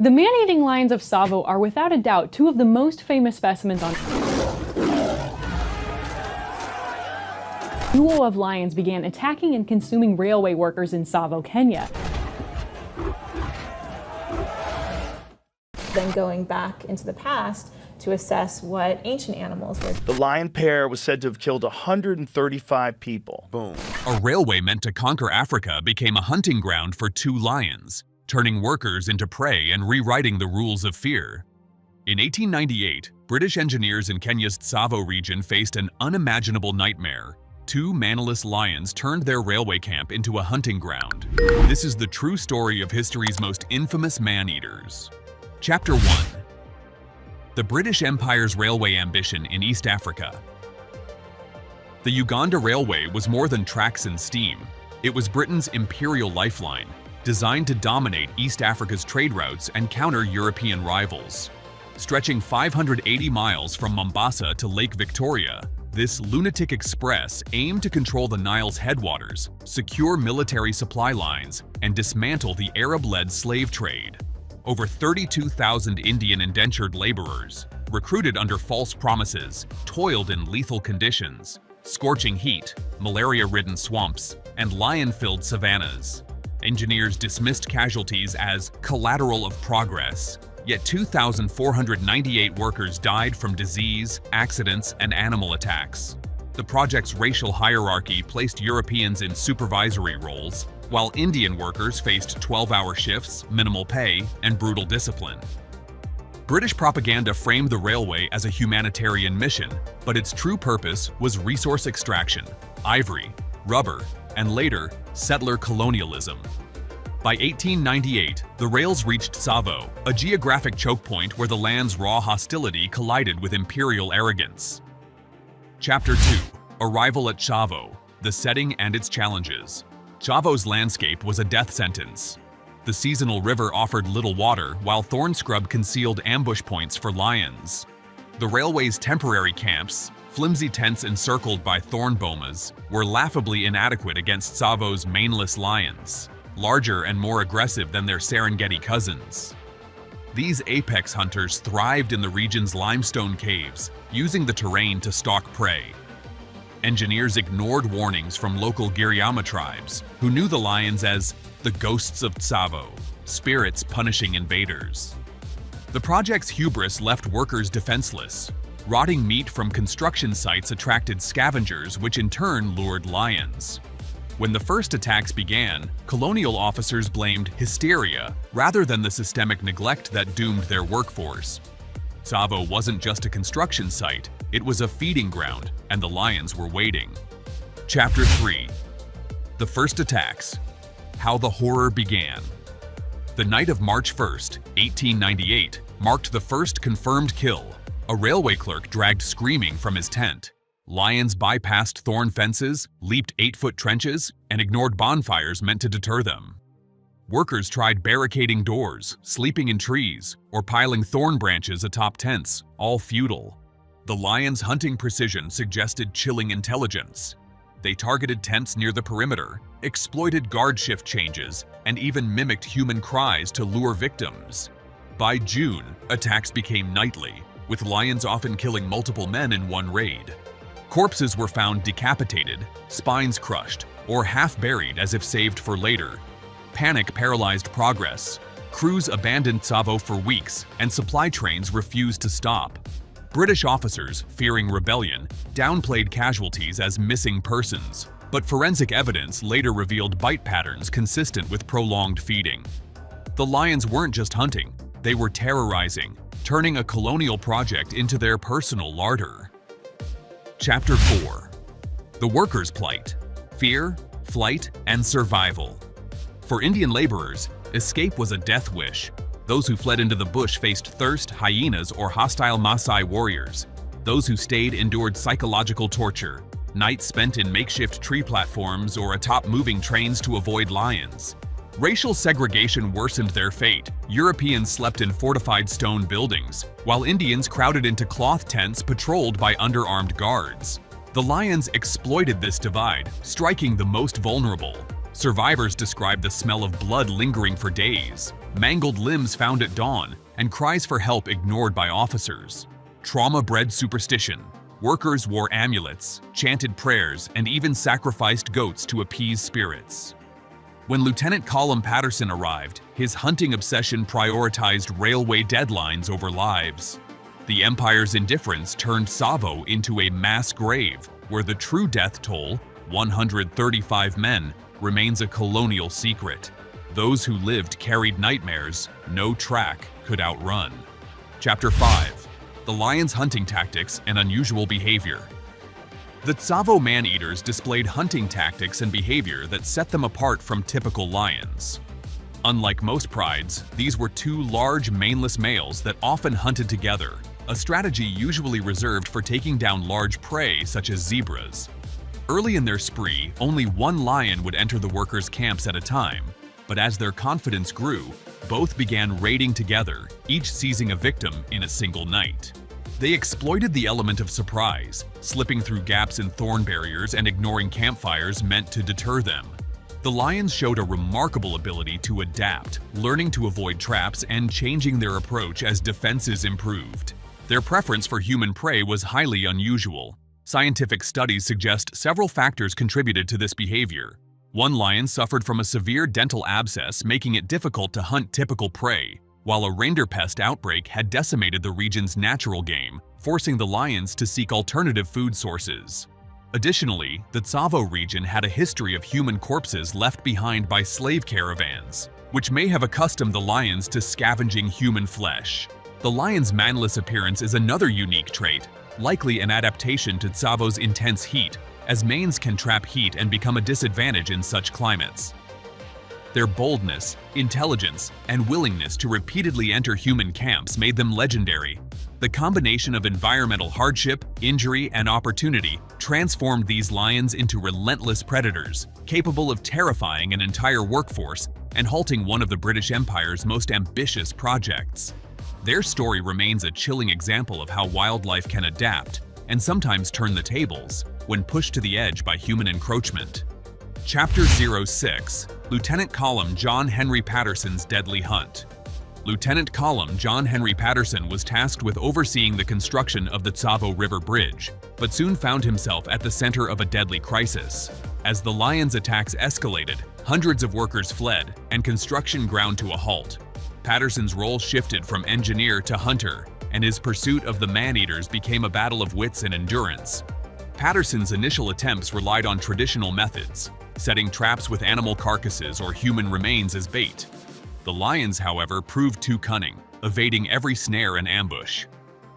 The man-eating lions of Tsavo are without a doubt two of the most famous specimens on Earth. A duo of lions began attacking and consuming railway workers in Tsavo, Kenya. Then going back into the past to assess what ancient animals were. The lion pair was said to have killed 135 people. Boom. A railway meant to conquer Africa became a hunting ground for two lions, turning workers into prey and rewriting the rules of fear. In 1898, British engineers in Kenya's Tsavo region faced an unimaginable nightmare. Two manless lions turned their railway camp into a hunting ground. This is the true story of history's most infamous man-eaters. Chapter 1. The British Empire's railway ambition in East Africa. The Uganda Railway was more than tracks and steam. It was Britain's imperial lifeline, designed to dominate East Africa's trade routes and counter European rivals. Stretching 580 miles from Mombasa to Lake Victoria, this lunatic express aimed to control the Nile's headwaters, secure military supply lines, and dismantle the Arab-led slave trade. Over 32,000 Indian indentured laborers, recruited under false promises, toiled in lethal conditions, scorching heat, malaria-ridden swamps, and lion-filled savannas. Engineers dismissed casualties as collateral of progress, yet 2,498 workers died from disease, accidents, and animal attacks. The project's racial hierarchy placed Europeans in supervisory roles, while Indian workers faced 12-hour shifts, minimal pay, and brutal discipline. British propaganda framed the railway as a humanitarian mission, but its true purpose was resource extraction, ivory, rubber, and later, settler colonialism. By 1898, the rails reached Tsavo, a geographic choke point where the land's raw hostility collided with imperial arrogance. Chapter 2. Arrival at Tsavo, the setting and its challenges. Tsavo's landscape was a death sentence. The seasonal river offered little water, while thorn scrub concealed ambush points for lions. The railway's temporary camps, flimsy tents encircled by thorn bomas, were laughably inadequate against Tsavo's maneless lions, larger and more aggressive than their Serengeti cousins. These apex hunters thrived in the region's limestone caves, using the terrain to stalk prey. Engineers ignored warnings from local Giriama tribes, who knew the lions as the ghosts of Tsavo, spirits punishing invaders. The project's hubris left workers defenseless. Rotting meat from construction sites attracted scavengers, which in turn lured lions. When the first attacks began, colonial officers blamed hysteria rather than the systemic neglect that doomed their workforce. Tsavo wasn't just a construction site, it was a feeding ground, and the lions were waiting. Chapter 3. The First Attacks. How the Horror Began. The night of March 1st, 1898, marked the first confirmed kill. A railway clerk dragged screaming from his tent. Lions bypassed thorn fences, leaped 8-foot trenches, and ignored bonfires meant to deter them. Workers tried barricading doors, sleeping in trees, or piling thorn branches atop tents, all futile. The lions' hunting precision suggested chilling intelligence. They targeted tents near the perimeter, exploited guard shift changes, and even mimicked human cries to lure victims. By June, attacks became nightly, with lions often killing multiple men in one raid. Corpses were found decapitated, spines crushed, or half-buried as if saved for later. Panic paralyzed progress. Crews abandoned Tsavo for weeks, and supply trains refused to stop. British officers, fearing rebellion, downplayed casualties as missing persons, but forensic evidence later revealed bite patterns consistent with prolonged feeding. The lions weren't just hunting, they were terrorizing, turning a colonial project into their personal larder. Chapter 4. The Workers' Plight. Fear, Flight, and Survival. For Indian laborers, escape was a death wish. Those who fled into the bush faced thirst, hyenas, or hostile Maasai warriors. Those who stayed endured psychological torture, nights spent in makeshift tree platforms or atop moving trains to avoid lions. Racial segregation worsened their fate. Europeans slept in fortified stone buildings, while Indians crowded into cloth tents patrolled by underarmed guards. The lions exploited this divide, striking the most vulnerable. Survivors described the smell of blood lingering for days. mangled limbs found at dawn, and cries for help ignored by officers. Trauma-bred superstition. Workers wore amulets, chanted prayers, and even sacrificed goats to appease spirits. When Lieutenant Colum Patterson arrived, his hunting obsession prioritized railway deadlines over lives. The Empire's indifference turned Tsavo into a mass grave, where the true death toll, 135 men, remains a colonial secret. Those who lived carried nightmares no track could outrun. Chapter 5. The Lion's Hunting Tactics and Unusual Behavior. The Tsavo Man-Eaters displayed hunting tactics and behavior that set them apart from typical lions. Unlike most prides, these were two large maneless males that often hunted together, a strategy usually reserved for taking down large prey such as zebras. Early in their spree, only one lion would enter the workers' camps at a time, but as their confidence grew, both began raiding together, each seizing a victim in a single night. They exploited the element of surprise, slipping through gaps in thorn barriers and ignoring campfires meant to deter them. The lions showed a remarkable ability to adapt, learning to avoid traps and changing their approach as defenses improved. Their preference for human prey was highly unusual. Scientific studies suggest several factors contributed to this behavior. One lion suffered from a severe dental abscess, making it difficult to hunt typical prey, while a rinderpest outbreak had decimated the region's natural game, forcing the lions to seek alternative food sources. Additionally, the Tsavo region had a history of human corpses left behind by slave caravans, which may have accustomed the lions to scavenging human flesh. The lion's manless appearance is another unique trait, likely an adaptation to Tsavo's intense heat, as manes can trap heat and become a disadvantage in such climates. Their boldness, intelligence, and willingness to repeatedly enter human camps made them legendary. The combination of environmental hardship, injury, and opportunity transformed these lions into relentless predators, capable of terrifying an entire workforce and halting one of the British Empire's most ambitious projects. Their story remains a chilling example of how wildlife can adapt and sometimes turn the tables when pushed to the edge by human encroachment. Chapter 06. Lieutenant Colum John Henry Patterson's Deadly Hunt. Lieutenant Colum John Henry Patterson was tasked with overseeing the construction of the Tsavo River Bridge, but soon found himself at the center of a deadly crisis. As the lions' attacks escalated, hundreds of workers fled, and construction ground to a halt. Patterson's role shifted from engineer to hunter, and his pursuit of the man-eaters became a battle of wits and endurance. Patterson's initial attempts relied on traditional methods, setting traps with animal carcasses or human remains as bait. The lions, however, proved too cunning, evading every snare and ambush.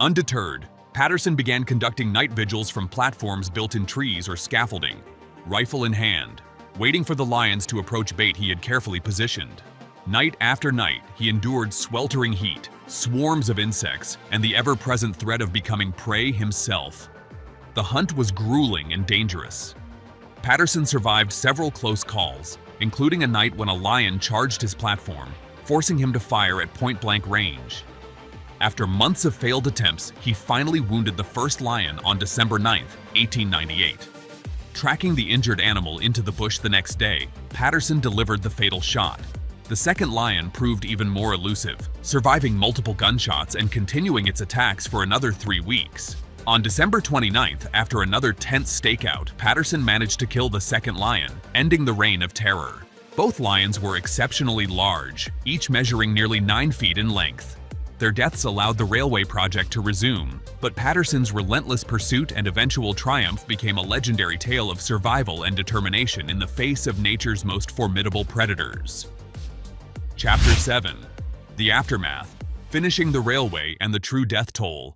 Undeterred, Patterson began conducting night vigils from platforms built in trees or scaffolding, rifle in hand, waiting for the lions to approach bait he had carefully positioned. Night after night, he endured sweltering heat, swarms of insects, and the ever-present threat of becoming prey himself. The hunt was grueling and dangerous. Patterson survived several close calls, including a night when a lion charged his platform, forcing him to fire at point-blank range. After months of failed attempts, he finally wounded the first lion on December 9, 1898. Tracking the injured animal into the bush the next day, Patterson delivered the fatal shot. The second lion proved even more elusive, surviving multiple gunshots and continuing its attacks for another 3 weeks. On December 29th, after another tense stakeout, Patterson managed to kill the second lion, ending the reign of terror. Both lions were exceptionally large, each measuring nearly 9 feet in length. Their deaths allowed the railway project to resume, but Patterson's relentless pursuit and eventual triumph became a legendary tale of survival and determination in the face of nature's most formidable predators. Chapter 7. The Aftermath, Finishing the Railway and the True Death Toll.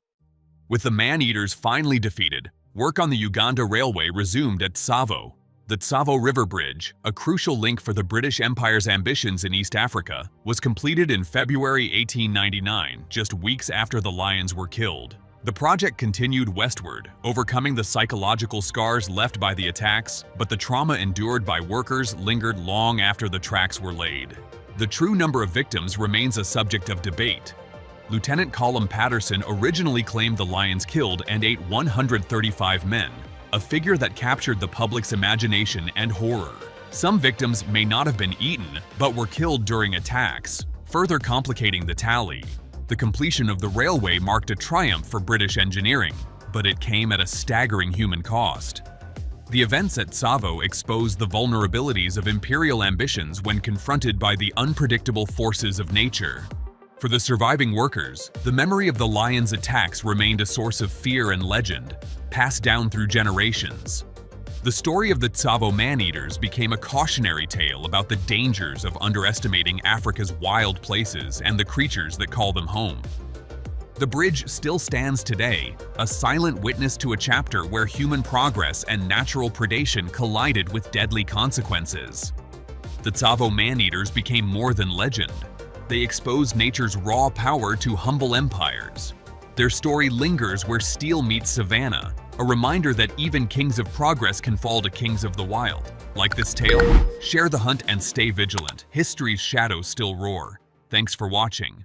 With the man-eaters finally defeated, work on the Uganda Railway resumed at Tsavo. The Tsavo River Bridge, a crucial link for the British Empire's ambitions in East Africa, was completed in February 1899, just weeks after the lions were killed. The project continued westward, overcoming the psychological scars left by the attacks, but the trauma endured by workers lingered long after the tracks were laid. The true number of victims remains a subject of debate. Lieutenant Colum Patterson originally claimed the lions killed and ate 135 men, a figure that captured the public's imagination and horror. Some victims may not have been eaten, but were killed during attacks, Further complicating the tally, the completion of the railway marked a triumph for British engineering, but it came at a staggering human cost. The events at Tsavo exposed the vulnerabilities of imperial ambitions when confronted by the unpredictable forces of nature. For the surviving workers, the memory of the lion's attacks remained a source of fear and legend, passed down through generations. The story of the Tsavo Man-Eaters became a cautionary tale about the dangers of underestimating Africa's wild places and the creatures that call them home. The bridge still stands today, a silent witness to a chapter where human progress and natural predation collided with deadly consequences. The Tsavo Man-Eaters became more than legend. They exposed nature's raw power to humble empires. Their story lingers where steel meets savannah, a reminder that even kings of progress can fall to kings of the wild. Like this tale? Share the hunt and stay vigilant. History's shadows still roar. Thanks for watching.